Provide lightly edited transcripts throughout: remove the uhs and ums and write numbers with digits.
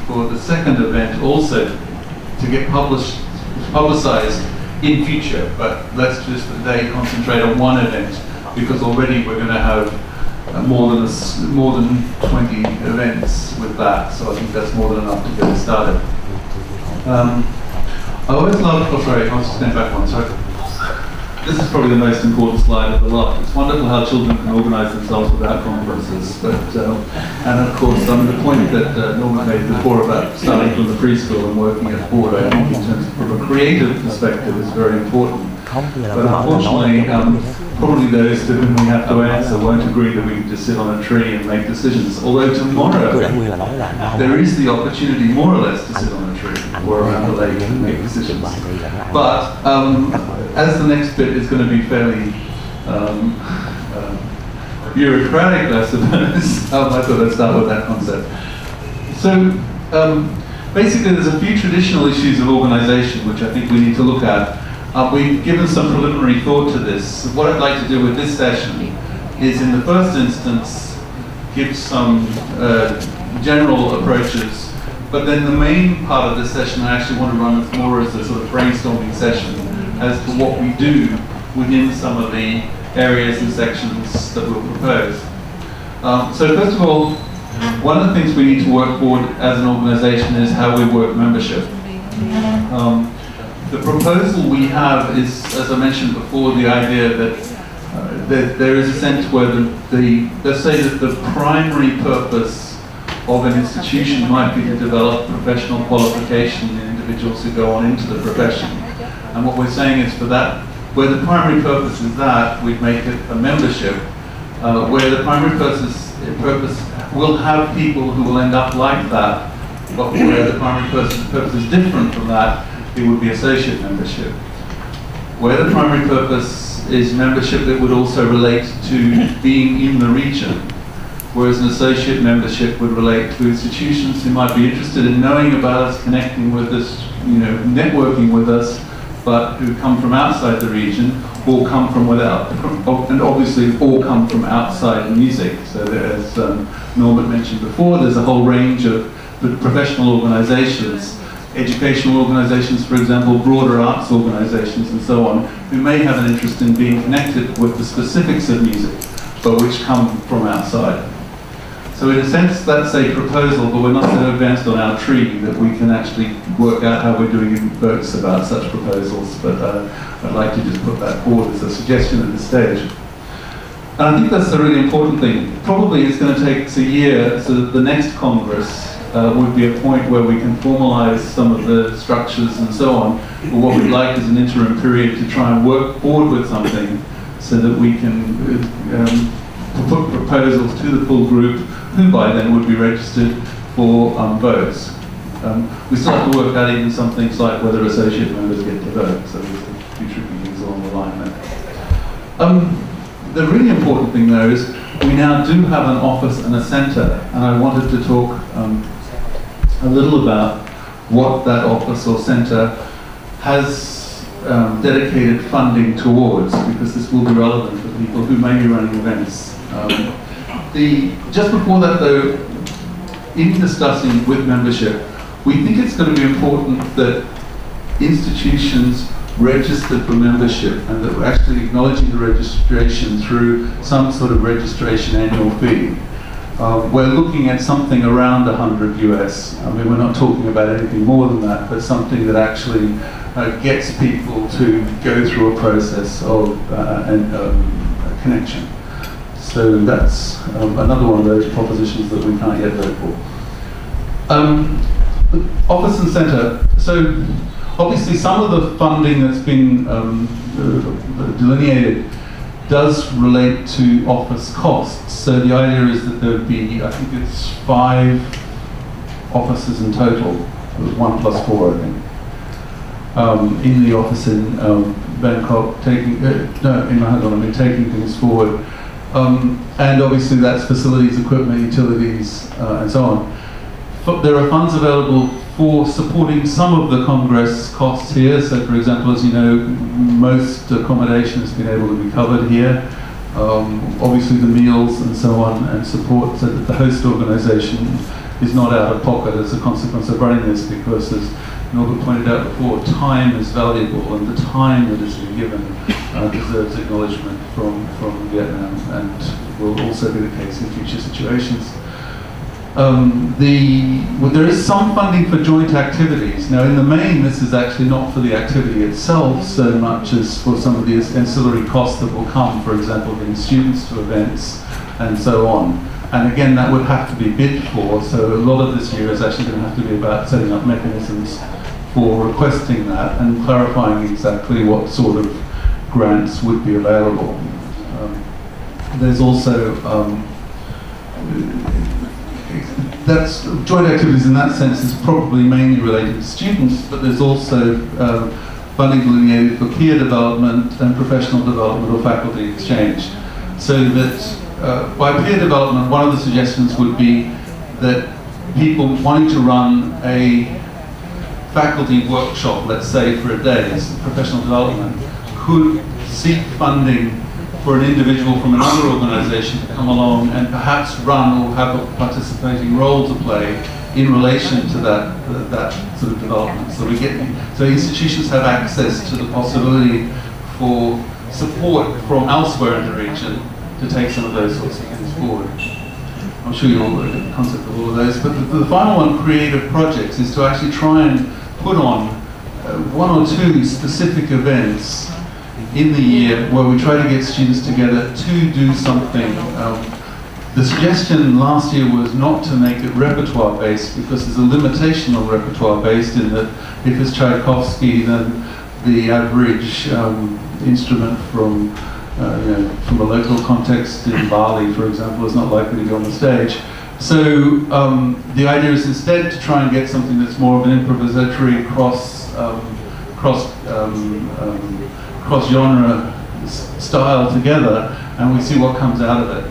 for the second event also to get publicized in future, but let's just today concentrate on one event, because already we're going to have more than 20 events with that, so I think that's more than enough to get it started. I always love, oh sorry, I'll just stand back one, sorry. This is probably the most important slide of the lot. It's wonderful how children can organise themselves without conferences, but, and of course, the point that Norman made before about starting from the preschool and working at board, I think in terms of from a creative perspective is very important. But unfortunately, probably those to whom we have to answer won't agree that we can just sit on a tree and make decisions. Although tomorrow, there is the opportunity more or less to sit on a tree or around the lake and make decisions. But as the next bit is going to be fairly bureaucratic, I suppose, I thought I'd start with that concept. So basically there's a few traditional issues of organisation which I think we need to look at. We've given some preliminary thought to this. What I'd like to do with this session is, in the first instance, give some general approaches, but then the main part of this session I actually want to run more as a sort of brainstorming session as to what we do within some of the areas and sections that we'll propose. So first of all, one of the things we need to work forward as an organisation is how we work membership. The proposal we have is, as I mentioned before, the idea that there is a sense where let's say that the primary purpose of an institution might be to develop professional qualification in individuals who go on into the profession. And what we're saying is for that, where the primary purpose is that, we'd make it a membership, where the primary purpose will have people who will end up like that, but where the primary purpose is different from that, it would be associate membership. Where the primary purpose is membership that would also relate to being in the region, whereas an associate membership would relate to institutions who might be interested in knowing about us, connecting with us, networking with us, but who come from outside the region, or come from without, and obviously all come from outside music. So as Norbert mentioned before, there's a whole range of professional organizations, educational organizations, for example, broader arts organizations and so on, who may have an interest in being connected with the specifics of music, but which come from outside. So in a sense, that's a proposal, but we're not so advanced on our tree that we can actually work out how we're doing in votes about such proposals, but I'd like to just put that forward as a suggestion at this stage. And I think that's a really important thing. Probably it's going to take us a year, so that the next Congress would be a point where we can formalize some of the structures and so on. But what we'd like is an interim period to try and work forward with something so that we can put proposals to the full group, who by then would be registered for votes. We still have to work out even some things like whether associate members get to vote, so there's a few tricky things along the line there. The really important thing though is we now do have an office and a centre, and I wanted to talk a little about what that office or centre has dedicated funding towards, because this will be relevant for people who may be running events. Just before that though, in discussing with membership, we think it's going to be important that institutions register for membership and that we're actually acknowledging the registration through some sort of registration annual fee. We're looking at something around 100 US. I mean, we're not talking about anything more than that, but something that actually gets people to go through a process of connection. So that's another one of those propositions that we can't yet vote for. Office and centre. So obviously some of the funding that's been delineated does relate to office costs. So the idea is that there would be, I think it's 5 offices in total. It was 1 plus 4, I think. In the office in Bangkok, taking things forward. And obviously that's facilities, equipment, utilities, and so on. But there are funds available for supporting some of the Congress costs here. So for example, as you know, most accommodation has been able to be covered here. Obviously the meals and so on, and support so that the host organisation is not out of pocket as a consequence of running this, because as Norbert pointed out before, time is valuable, and the time that is being given deserves acknowledgement from Vietnam, and will also be the case in future situations. There is some funding for joint activities. Now, in the main, this is actually not for the activity itself so much as for some of the ancillary costs that will come, for example, getting students to events and so on. And again, that would have to be bid for, so a lot of this year is actually going to have to be about setting up mechanisms for requesting that and clarifying exactly what sort of grants would be available. There's also that's joint activities in that sense is probably mainly related to students, but there's also funding delineated for peer development and professional development or faculty exchange. So that by peer development, one of the suggestions would be that people wanting to run a faculty workshop, let's say for a day, as professional development, could seek funding for an individual from another organisation to come along and perhaps run or have a participating role to play in relation to that sort of development. So institutions have access to the possibility for support from elsewhere in the region to take some of those sorts of things forward. I'm sure you'll all get the concept of all of those, but the final one, creative projects, is to actually try and put on one or two specific events in the year where we try to get students together to do something. The suggestion last year was not to make it repertoire based, because there's a limitation on repertoire based in that if it's Tchaikovsky, then the average instrument from a local context in Bali, for example, is not likely to be on the stage. So the idea is instead to try and get something that's more of an improvisatory cross-genre style together, and we see what comes out of it.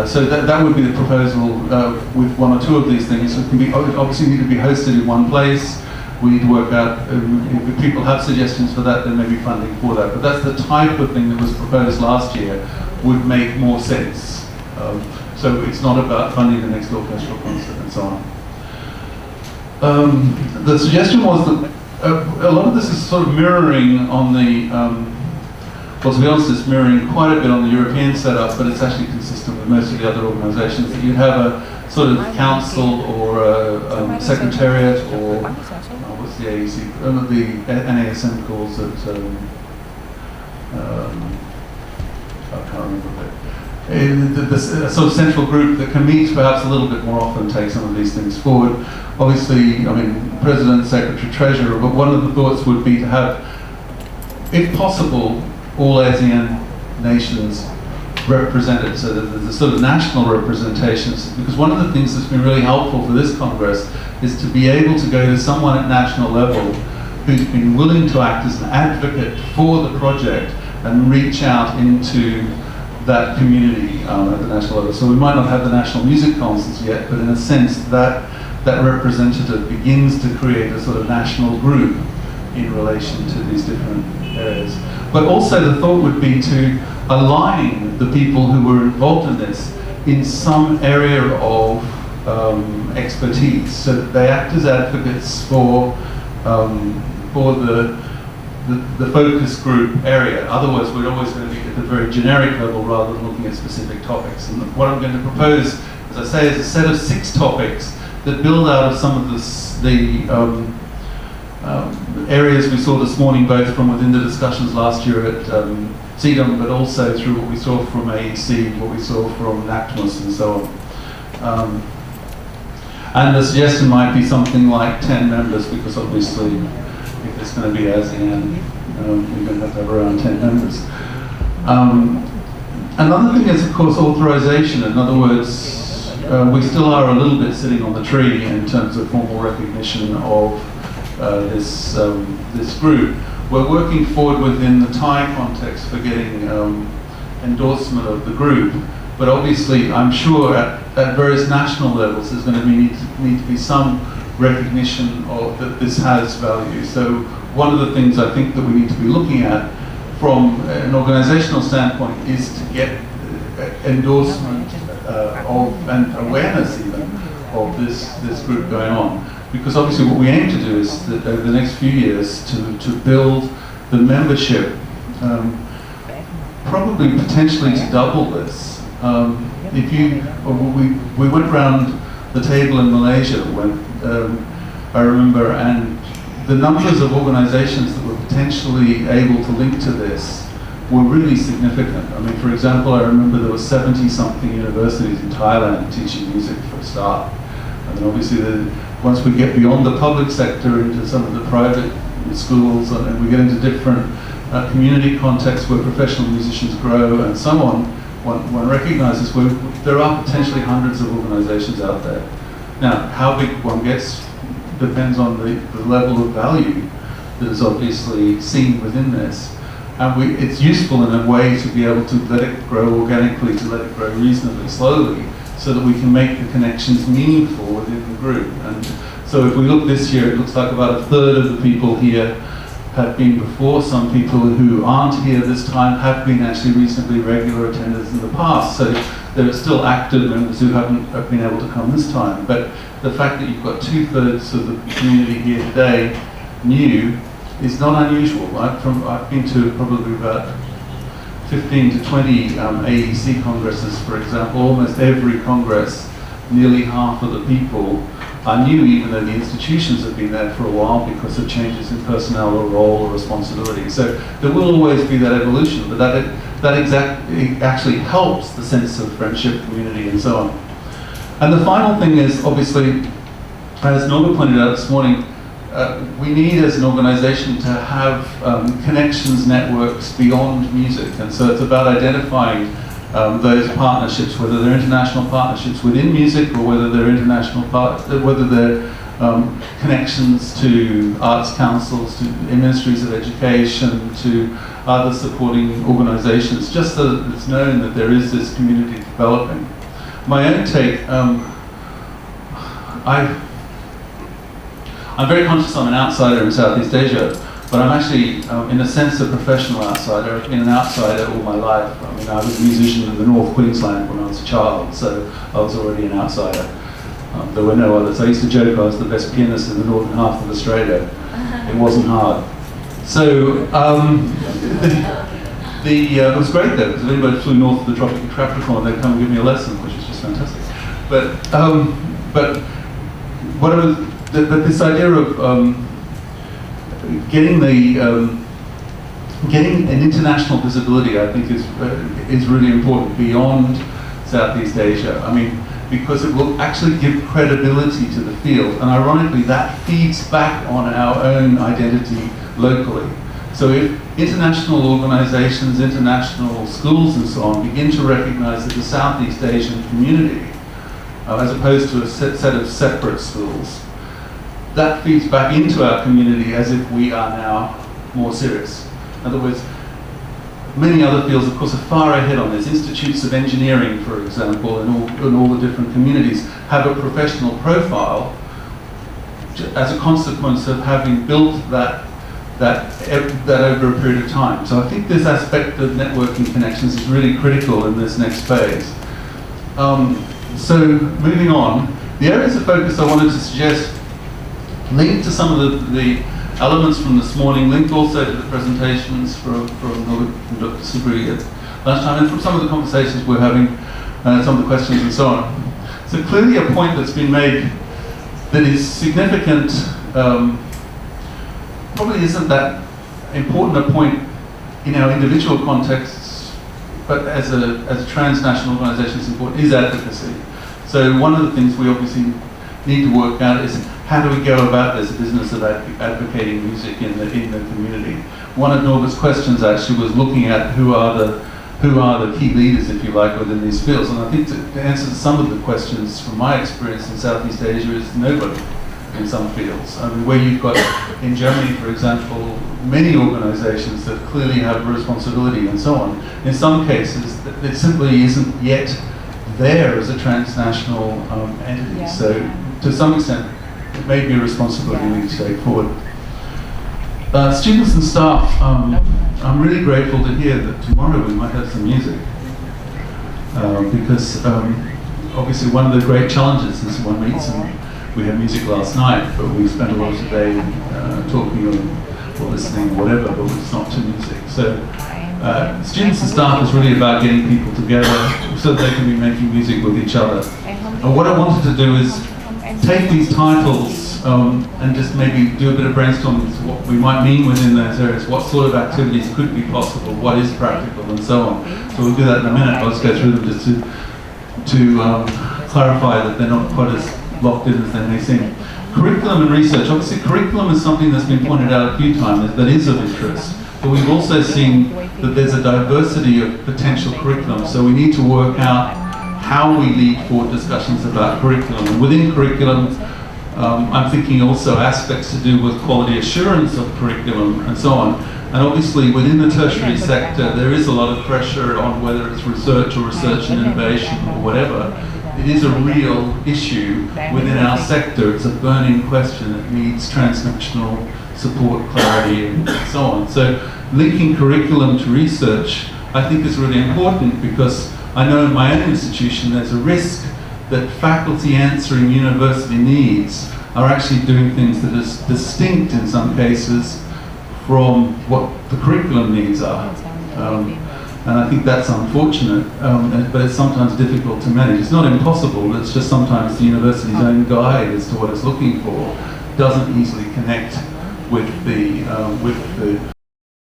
So that would be the proposal with one or two of these things. So it can be obviously need to be hosted in one place. We need to work out if people have suggestions for that, then maybe funding for that. But that's the type of thing that was proposed last year would make more sense. So it's not about funding the next orchestral concert and so on. The suggestion was that a lot of this is sort of mirroring on the, well, to be honest, it's mirroring quite a bit on the European setup, but it's actually consistent with most of the other organisations, that you'd have a sort of council or a secretariat, or what's the AEC, the NASM calls it, I can't remember it. A sort of central group that can meet perhaps a little bit more often, take some of these things forward. Obviously, I mean, President, Secretary, Treasurer, but one of the thoughts would be to have, if possible, all ASEAN nations represented, so that there's a sort of national representations, because one of the things that's been really helpful for this Congress is to be able to go to someone at national level who's been willing to act as an advocate for the project and reach out into that community at the national level. So we might not have the national music councils yet, but in a sense that representative begins to create a sort of national group in relation to these different areas. But also the thought would be to align the people who were involved in this in some area of expertise, so that they act as advocates for the focus group area. Otherwise, we're always going to be at the very generic level rather than looking at specific topics. And what I'm going to propose, as I say, is a set of 6 topics that build out of some of the areas we saw this morning, both from within the discussions last year at SEADOM, but also through what we saw from AEC, what we saw from NACTMUS, and so on. And the suggestion might be something like 10 members, because obviously, if it's going to be ASEAN, we're going to have around 10 members. Another thing is, of course, authorization. In other words, we still are a little bit sitting on the tree in terms of formal recognition of this group. We're working forward within the Thai context for getting endorsement of the group, but obviously I'm sure at various national levels there's going to need to be some recognition of that this has value. So one of the things I think that we need to be looking at from an organizational standpoint is to get endorsement of and awareness even of this group going on. Because obviously what we aim to do is that over the next few years to build the membership, probably potentially to double this. We went around the table in Malaysia when I remember, and the numbers of organizations that were potentially able to link to this were really significant. I mean, for example, I remember there were 70-something universities in Thailand teaching music for a start. And then obviously, once we get beyond the public sector into some of the private schools, and we get into different community contexts where professional musicians grow and so on, one recognizes there are potentially hundreds of organizations out there. Now, how big one gets depends on the level of value that is obviously seen within this. And it's useful in a way to be able to let it grow organically, to let it grow reasonably slowly, so that we can make the connections meaningful within the group. And so if we look this year, it looks like about a third of the people here have been before. Some people who aren't here this time have been actually reasonably regular attenders in the past. So there are still active members who haven't been able to come this time. But the fact that you've got 2/3 of the community here today new is not unusual, right? I've been to probably about 15 to 20 AEC congresses, for example. Almost every congress, nearly half of the people are new, even though the institutions have been there for a while because of changes in personnel or role or responsibility. So there will always be that evolution, but it actually helps the sense of friendship, community, and so on. And the final thing is, obviously, as Norbert pointed out this morning, we need as an organization to have connections, networks beyond music. And so it's about identifying those partnerships, whether they're international partnerships within music or whether they're connections to arts councils, to ministries of education, to other supporting organizations, just so that it's known that there is this community developing. My own take, I'm very conscious I'm an outsider in Southeast Asia, but I'm actually, in a sense, a professional outsider. I've been an outsider all my life. I mean, I was a musician in the North Queensland when I was a child, so I was already an outsider. There were no others. I used to joke I was the best pianist in the northern half of Australia. It wasn't hard. So, it was great though, because if anybody flew north of the tropical Capricorn, they'd come and give me a lesson, which was just fantastic. But what I was, this idea of getting an international visibility, I think, is really important beyond Southeast Asia. I mean, because it will actually give credibility to the field, and ironically, that feeds back on our own identity locally. So if international organizations, international schools and so on begin to recognize that the Southeast Asian community, as opposed to a set of separate schools, that feeds back into our community as if we are now more serious. In other words, many other fields, of course, are far ahead on this. Institutes of engineering, for example, in all the different communities, have a professional profile as a consequence of having built that over a period of time. So I think this aspect of networking connections is really critical in this next phase. So moving on, the areas of focus I wanted to suggest linked to some of the elements from this morning, linked also to the presentations from Dr. Subri last time, and from some of the conversations we're having, some of the questions and so on. So clearly a point that's been made that is significant, probably isn't that important a point in our individual contexts, but as a transnational organisation, it's important, is advocacy. So one of the things we obviously need to work out is how do we go about this business of advocating music in the community. One of Norbert's questions actually was looking at who are the key leaders, if you like, within these fields. And I think to answer some of the questions from my experience in Southeast Asia is nobody in some fields. I mean, where you've got, in Germany, for example, many organizations that clearly have responsibility and so on. In some cases, it simply isn't yet there as a transnational entity. Yeah. So to some extent, it may be a responsibility we need to take forward. Students and staff, I'm really grateful to hear that tomorrow we might have some music, because obviously one of the great challenges is one meets, and we had music last night, but we spent a lot of the day talking or listening or whatever, but it's not to music. So students and staff is really about getting people together so that they can be making music with each other. And what I wanted to do is take these titles and just maybe do a bit of brainstorming as to what we might mean within those areas, what sort of activities could be possible, what is practical, and so on. So we'll do that in a minute. I'll just go through them just to clarify that they're not quite as locked in as they may seem. Curriculum and research. Obviously, curriculum is something that's been pointed out a few times that is of interest, but we've also seen that there's a diversity of potential curriculum, so we need to work out how we lead forward discussions about curriculum. And within curriculum, I'm thinking also aspects to do with quality assurance of curriculum and so on. And obviously within the tertiary sector, there is a lot of pressure on whether it's research or research and innovation or whatever. It is a real issue within our sector. It's a burning question that needs transnational support, clarity, and so on. So linking curriculum to research, I think, is really important, because I know in my own institution there's a risk that faculty answering university needs are actually doing things that are distinct in some cases from what the curriculum needs are. And I think that's unfortunate, but it's sometimes difficult to manage. It's not impossible, it's just sometimes the university's own guide as to what it's looking for doesn't easily connect with the